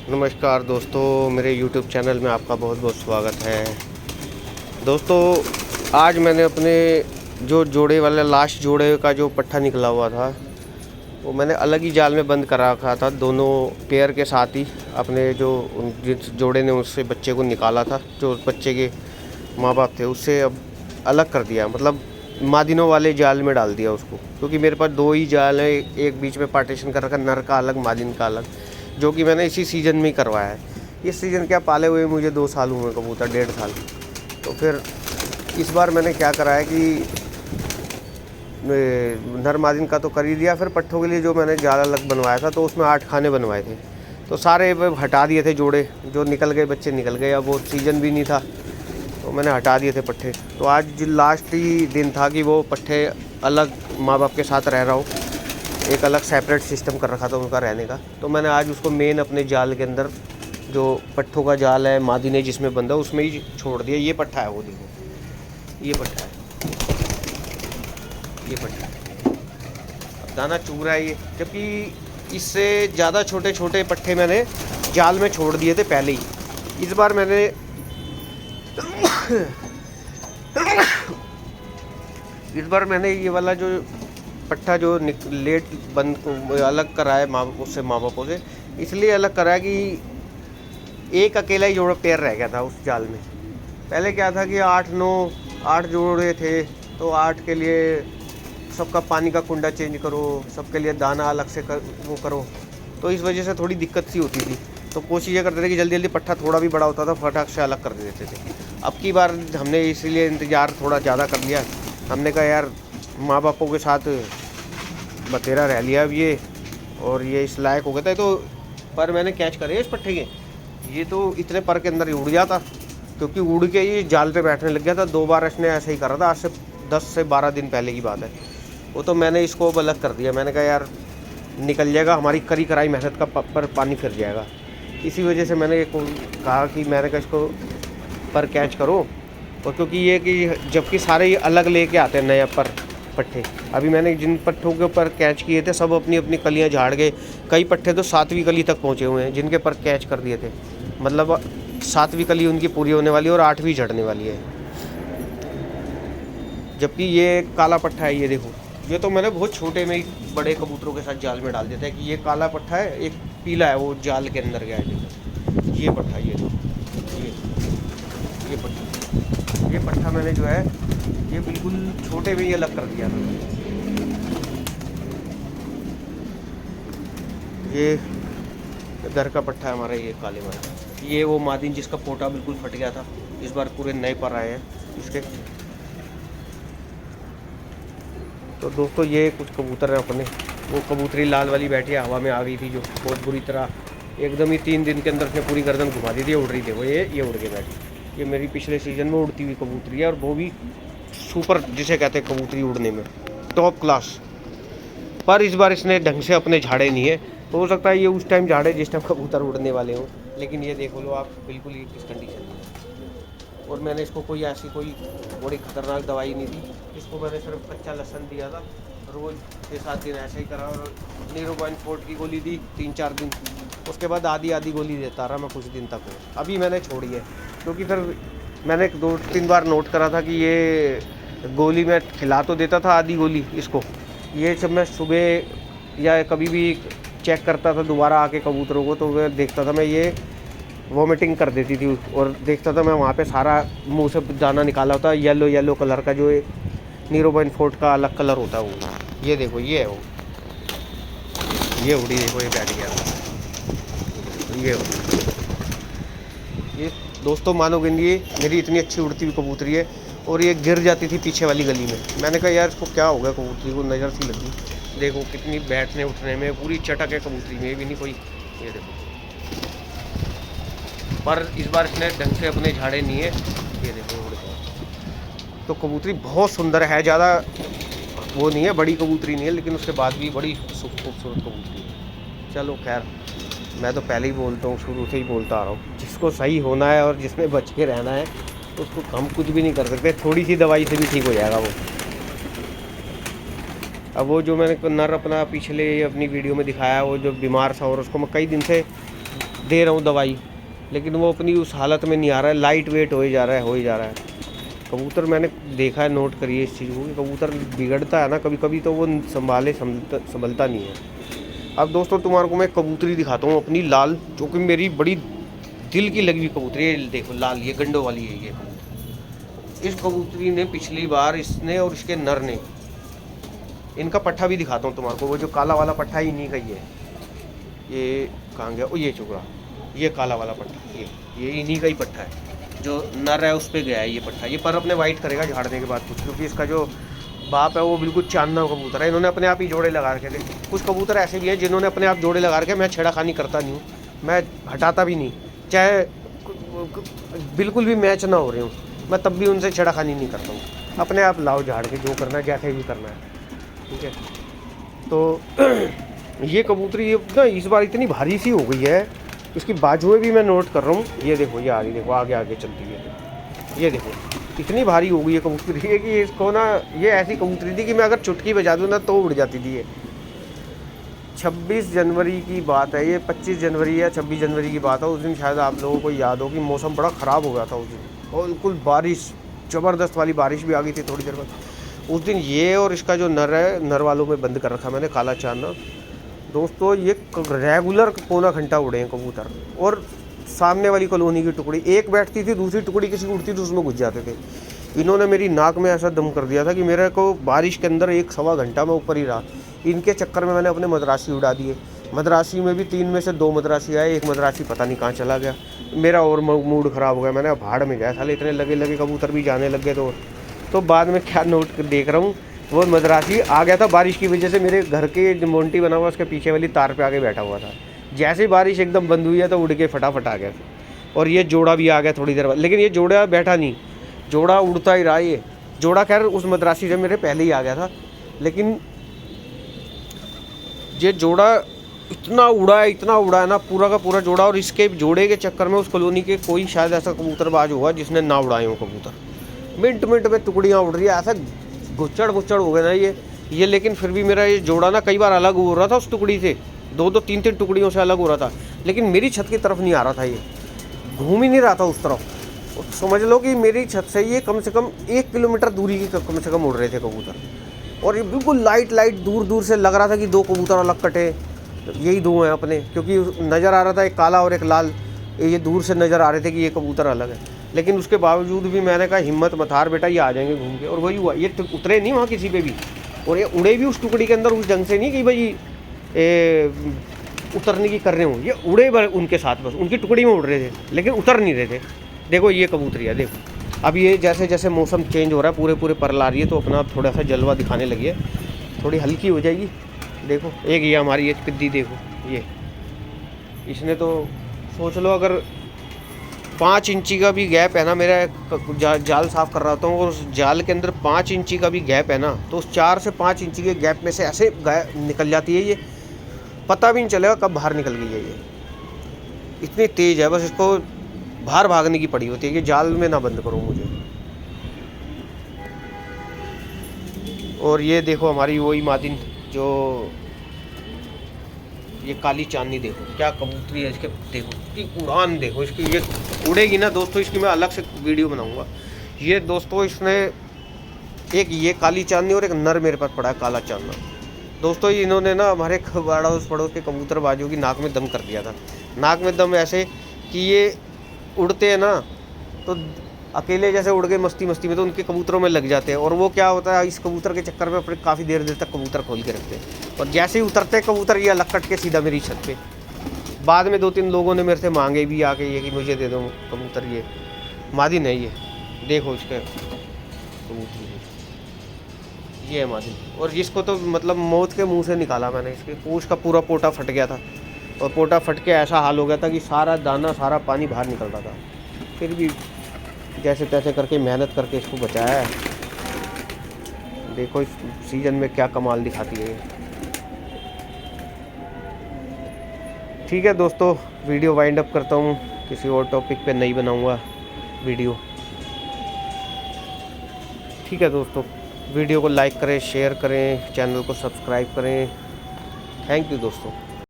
नमस्कार दोस्तों, मेरे YouTube चैनल में आपका बहुत बहुत स्वागत है। दोस्तों, आज मैंने अपने जो जोड़े वाला लास्ट जोड़े का जो पट्ठा निकला हुआ था वो मैंने अलग ही जाल में बंद करा रखा था। दोनों पेयर के साथ ही अपने जो जिस जोड़े ने उससे बच्चे को निकाला था, जो बच्चे के माँ बाप थे, उससे अब अलग कर दिया। मतलब मादिनों वाले जाल में डाल दिया उसको, क्योंकि मेरे पास दो ही जाल है। एक बीच में पार्टीशन कर रखा, नर का अलग मादिन का अलग, जो कि मैंने इसी सीज़न में ही करवाया है। इस सीज़न क्या पाले हुए मुझे 2 साल हुए कबूतर, 1.5 साल। तो फिर इस बार मैंने क्या करा है कि नर मादिन का तो कर ही दिया। फिर पट्ठों के लिए जो मैंने जाल अलग बनवाया था, तो उसमें 8 खाने बनवाए थे, तो सारे हटा दिए थे जोड़े। जो निकल गए बच्चे निकल गए, अब वो सीज़न भी नहीं था तो मैंने हटा दिए थे पट्ठे। तो आज लास्ट ही दिन था कि वो पट्ठे अलग माँ बाप के साथ रह रहा हूँ। एक अलग सेपरेट सिस्टम कर रखा था उनका रहने का। तो मैंने आज उसको मेन अपने जाल के अंदर, जो पट्ठों का जाल है मादिने जिसमें बंधा, उसमें ही छोड़ दिया। ये पट्ठा है, वो देखो, ये पट्ठा है, ये पट्ठा है। अब दाना चुग रहा है ये, जबकि इससे ज़्यादा छोटे छोटे पट्ठे मैंने जाल में छोड़ दिए थे पहले ही। इस बार मैंने ये वाला जो पट्ठा जो लेट बंद अलग कराया उससे माँ बापों से, इसलिए अलग कराया कि एक अकेला ही जोड़ा पेयर रह गया था उस जाल में। पहले क्या था कि 8 जोड़े थे, तो 8 के लिए सबका पानी का कुंडा चेंज करो, सबके लिए दाना अलग से वो करो, तो इस वजह से थोड़ी दिक्कत सी होती थी। तो कोशिश ये करते थे कि जल्दी जल्दी पट्ठा थोड़ा भी बड़ा होता था फटाक से अलग कर देते थे। अब की बार हमने इसीलिए इंतज़ार थोड़ा ज़्यादा कर लिया। हमने कहा यार, माँ बापों के साथ बतेरा रह लिया अब ये, और ये इस लायक हो गया था। तो पर मैंने कैच करे इस पट्ठे के, ये तो इतने पर के अंदर ही उड़ गया था, क्योंकि उड़ के ही जाल पे बैठने लग गया था। 2 बार इसने ऐसे ही करा था, आज से 10 से 12 दिन पहले की बात है। वो तो मैंने इसको अलग कर दिया। मैंने कहा यार, निकल जाएगा, हमारी करी कराई मेहनत का पर पानी फिर जाएगा। इसी वजह से मैंने कहा कि मैंने कहा इसको पर कैच करो। और क्योंकि ये कि जबकि सारे ही अलग लेके आते हैं नए पर पट्ठे, अभी मैंने जिन पट्ठों के ऊपर कैच किए थे सब अपनी अपनी कलियां झाड़ गए। कई पट्ठे तो 7वीं कली तक पहुंचे हुए हैं जिनके पर कैच कर दिए थे। मतलब 7वीं कली उनकी पूरी होने वाली है और 8वीं झड़ने वाली है। जबकि ये काला पट्ठा है, ये देखो, ये तो मैंने बहुत छोटे में ही बड़े कबूतरों के साथ जाल में डाल देता है कि ये काला पट्ठा है, एक पीला है, वो जाल के अंदर गया है। देखो ये पट्ठा, ये पट्ठा मैंने जो है ये बिल्कुल छोटे में ही अलग कर दिया था। ये घर का पट्ठा है हमारा, ये काले वाला। ये वो मादिन जिसका पोटा बिल्कुल फट गया था, इस बार पूरे नए पर आए हैं इसके। तो दोस्तों, ये कुछ कबूतर हैं अपने। वो कबूतरी लाल वाली बैठी है, हवा में आ गई थी, जो बहुत बुरी तरह एकदम ही 3 दिन के अंदर उसने पूरी गर्दन घुमा दी थी, उड़ रही थी वो। ये उड़ के बैठी। ये मेरी पिछले सीज़न में उड़ती हुई कबूतरी है, और वो भी सुपर, जिसे कहते हैं कबूतरी उड़ने में टॉप क्लास। पर इस बार इसने ढंग से अपने झाड़े नहीं है, तो हो सकता है ये उस टाइम झाड़े जिस टाइम कबूतर उड़ने वाले हों। लेकिन ये देखो लो आप, बिल्कुल ही इस कंडीशन में। और मैंने इसको कोई ऐसी कोई बड़ी खतरनाक दवाई नहीं दी। इसको मैंने सिर्फ कच्चा लहसुन दिया था, रोज़ 6-7 दिन ऐसे ही करा, और नीरोबाइन फोर्ट की गोली दी 3-4 दिन। उसके बाद आधी गोली देता रहा मैं कुछ दिन तक। अभी मैंने छोड़ी है, क्योंकि फिर मैंने 2-3 बार नोट करा था कि ये गोली मैं खिला तो देता था आधी गोली इसको। ये जब मैं सुबह या कभी भी चेक करता था दोबारा आके कबूतरों को, तो मैं देखता था मैं ये वॉमिटिंग कर देती थी, और देखता था मैं वहाँ पे सारा मुंह से दाना निकाला होता येलो कलर का, जो नीरोबाइन फोर्ट का अलग कलर होता है वो। ये देखो, ये है वो, ये उड़ी, देखो ये बैठ गया। ये दोस्तों मानोगे नहीं, ये मेरी इतनी अच्छी उड़ती हुई कबूतरी है, और ये गिर जाती थी पीछे वाली गली में। मैंने कहा यार, इसको क्या हो गया कबूतरी को, नज़र सी लगी। देखो कितनी बैठने उठने में पूरी चटक है कबूतरी में, ये भी नहीं कोई। ये देखो, पर इस बार इसने ढंग से अपने झाड़े नहीं है। ये देखो उड़ गया। तो कबूतरी बहुत सुंदर है, ज़्यादा वो नहीं है, बड़ी कबूतरी नहीं है, लेकिन उसके बाद भी बड़ी खूबसूरत कबूतरी है। चलो खैर, मैं तो पहले ही बोलता हूँ, शुरू से ही बोलता आ रहा हूँ, जिसको सही होना है और जिसमें बच के रहना है, तो उसको हम कुछ भी नहीं कर सकते। थोड़ी सी दवाई से भी ठीक हो जाएगा वो। अब वो जो मैंने नर अपना पिछले अपनी वीडियो में दिखाया, वो जो बीमार था, और उसको मैं कई दिन से दे रहा हूँ दवाई, लेकिन वो अपनी उस हालत में नहीं आ रहा है, लाइट वेट हो ही जा रहा है। कबूतर मैंने देखा है, नोट करिए इस चीज़ को कि कबूतर बिगड़ता है ना कभी कभी, तो वो संभलता नहीं है। अब दोस्तों तुम्हारे को मैं कबूतरी दिखाता हूँ अपनी लाल, जो कि मेरी बड़ी दिल की लगी हुई कबूतरी। ये देखो लाल, ये गंडों वाली है ये कबूतरी। इस कबूतरी ने पिछली बार इसने और इसके नर ने, इनका पट्ठा भी दिखाता हूँ तुम्हारे को। वो जो काला वाला पट्ठा ही इन्हीं का ही है। ये कहाँ गया? ओ ये चुका, ये काला वाला पट्ठा, ये इन्हीं का ही पट्ठा है। जो नर है उस पर गया है ये पट्ठा। ये पर अपने वाइट करेगा झाड़ने के बाद कुछ, क्योंकि इसका जो बाप है वो बिल्कुल चांदना कबूतर है। इन्होंने अपने आप ही जोड़े लगा के थे। कुछ कबूतर ऐसे भी हैं जिन्होंने अपने आप जोड़े लगा के, मैं छेड़ाखानी करता नहीं हूँ, मैं हटाता भी नहीं, चाहे बिल्कुल भी मैच ना हो रहे हूँ, मैं तब भी उनसे छेड़ाखानी नहीं करता हूँ। अपने आप लाओ झाड़ के, जो करना है जैसे भी करना है, ठीक है। तो ये कबूतरी ये ना इस बार इतनी भारी सी हो गई है, इसकी बाजुएं भी मैं नोट कर रहा हूँ। ये देखो ये आ रही, देखो आगे आगे चलती है, ये देखो इतनी भारी हो गई है कबूतरी है कि इसको ना, ये ऐसी कबूतरी थी कि मैं अगर चुटकी बजा दूँ ना तो उड़ जाती थी ये। 26 जनवरी की बात है ये, 25 जनवरी या 26 जनवरी की बात है। उस दिन शायद आप लोगों को याद हो कि मौसम बड़ा ख़राब हो गया था उस दिन, और बिल्कुल बारिश, ज़बरदस्त वाली बारिश भी आ गई थी थोड़ी देर बाद। उस दिन ये और इसका जो नर है, नर वालों में बंद कर रखा मैंने, काला चांदना। दोस्तों ये रेगुलर पौना घंटा उड़े हैं कबूतर, और सामने वाली कॉलोनी की टुकड़ी एक बैठती थी, दूसरी टुकड़ी किसी की उड़ती थी उसमें घुस जाते थे। इन्होंने मेरी नाक में ऐसा दम कर दिया था कि मेरे को बारिश के अंदर 1-1.25 घंटा मैं ऊपर ही रहा। इनके चक्कर में मैंने अपने मद्रासी उड़ा दिए। मद्रासी में भी 3 में से 2 मद्रासी आए, एक मद्रासी पता नहीं कहाँ चला गया। मेरा और मूड ख़राब हो गया, मैंने भाड़ में गया, साले इतने लगे कबूतर भी जाने लग गए। तो बाद में क्या नोट देख रहा हूँ, वो मद्रासी आ गया था बारिश की वजह से, मेरे घर के जो मोंटी बना हुआ उसके पीछे वाली तार पे आके बैठा हुआ था। जैसे ही बारिश एकदम बंद हुई है तो उड़ के फटाफट आ गया। और ये जोड़ा भी आ गया थोड़ी देर बाद, लेकिन ये जोड़ा बैठा नहीं, जोड़ा उड़ता ही रहा। ये जोड़ा खैर उस मद्रासी से मेरे पहले ही आ गया था, लेकिन ये जोड़ा इतना उड़ा है ना, पूरा का पूरा जोड़ा। और इसके जोड़े के चक्कर में उस कॉलोनी के कोई शायद ऐसा कबूतरबाज हुआ जिसने ना उड़ाए हो कबूतर। मिनट में टुकड़ियाँ उड़ रही है, ऐसा गुच्चड़ हो गए ना ये। लेकिन फिर भी मेरा ये जोड़ा ना कई बार अलग हो रहा था उस टुकड़ी से, 2-2, 3-3 टुकड़ियों से अलग हो रहा था, लेकिन मेरी छत की तरफ नहीं आ रहा था। ये घूम ही नहीं रहा था उस तरफ। समझ लो कि मेरी छत से ये कम से कम 1 किलोमीटर दूरी की कम से कम उड़ रहे थे कबूतर। और ये बिल्कुल लाइट दूर से लग रहा था कि 2 कबूतर अलग कटे, यही 2 हैं अपने, क्योंकि नज़र आ रहा था एक काला और एक लाल, ये दूर से नज़र आ रहे थे कि ये कबूतर अलग है। लेकिन उसके बावजूद भी मैंने कहा हिम्मत मत हार बेटा, ये आ जाएंगे घूम के। और वही हुआ, ये उतरे नहीं वहाँ किसी पे भी, और ये उड़े भी उस टुकड़ी के अंदर उस ढंग से नहीं कि भाई उतरने की कर रहे हों, ये उड़े उनके साथ, बस उनकी टुकड़ी में उड़ रहे थे, लेकिन उतर नहीं रहे थे। देखो ये कबूतरी है, देखो अब ये जैसे जैसे मौसम चेंज हो रहा है, पूरे पर ला रही है, तो अपना थोड़ा सा जलवा दिखाने लगी है, थोड़ी हल्की हो जाएगी। देखो एक ये हमारी ये पिद्दी, देखो ये, इसने तो सोच लो अगर 5 इंची का भी गैप है ना, मेरा जाल साफ़ कर रहा था और उस जाल के अंदर 5 इंची का भी गैप है ना, तो उस 4 से 5 इंची के गैप में से ऐसे निकल जाती है ये, पता भी नहीं चलेगा कब बाहर निकल गई है। ये इतनी तेज़ है, बस इसको बाहर भागने की पड़ी होती है कि जाल में ना बंद करो मुझे। और ये देखो हमारी वही मादिन, जो ये काली चांदनी, देखो क्या कबूतरी है इसके, देखो इसकी उड़ान देखो इसकी, ये उड़ेगी ना दोस्तों, इसकी मैं अलग से वीडियो बनाऊंगा। ये दोस्तों इसने एक ये काली चांदनी और एक नर मेरे पास पड़ा है काला चांदना। दोस्तों इन्होंने ना हमारे अड़ोस पड़ोस के कबूतरबाजों की नाक में दम कर दिया था। नाक में दम ऐसे कि ये उड़ते हैं ना, तो अकेले जैसे उड़ गए मस्ती में, तो उनके कबूतरों में लग जाते हैं। और वो क्या होता है, इस कबूतर के चक्कर में अपने काफ़ी देर तक कबूतर खोल के रखते हैं, और जैसे ही उतरते कबूतर ये अलग कट के सीधा मेरी छत पे। बाद में 2-3 लोगों ने मेरे से मांगे भी आके ये कि मुझे दे दो कबूतर। ये मादिन है, ये देखो इसके कबूतर, ये है मादिन। और जिसको तो मतलब मौत के मुँह से निकाला मैंने, इसके पूँछ का पूरा पोटा फट गया था, और पोटा फट के ऐसा हाल हो गया था कि सारा दाना सारा पानी बाहर निकल रहा था। फिर भी जैसे तैसे करके मेहनत करके इसको बचाया है। देखो इस सीज़न में क्या कमाल दिखाती है। ठीक है दोस्तों, वीडियो वाइंड अप करता हूँ, किसी और टॉपिक पे नहीं बनाऊँगा वीडियो। ठीक है दोस्तों, वीडियो को लाइक करें, शेयर करें, चैनल को सब्सक्राइब करें। थैंक यू दोस्तों।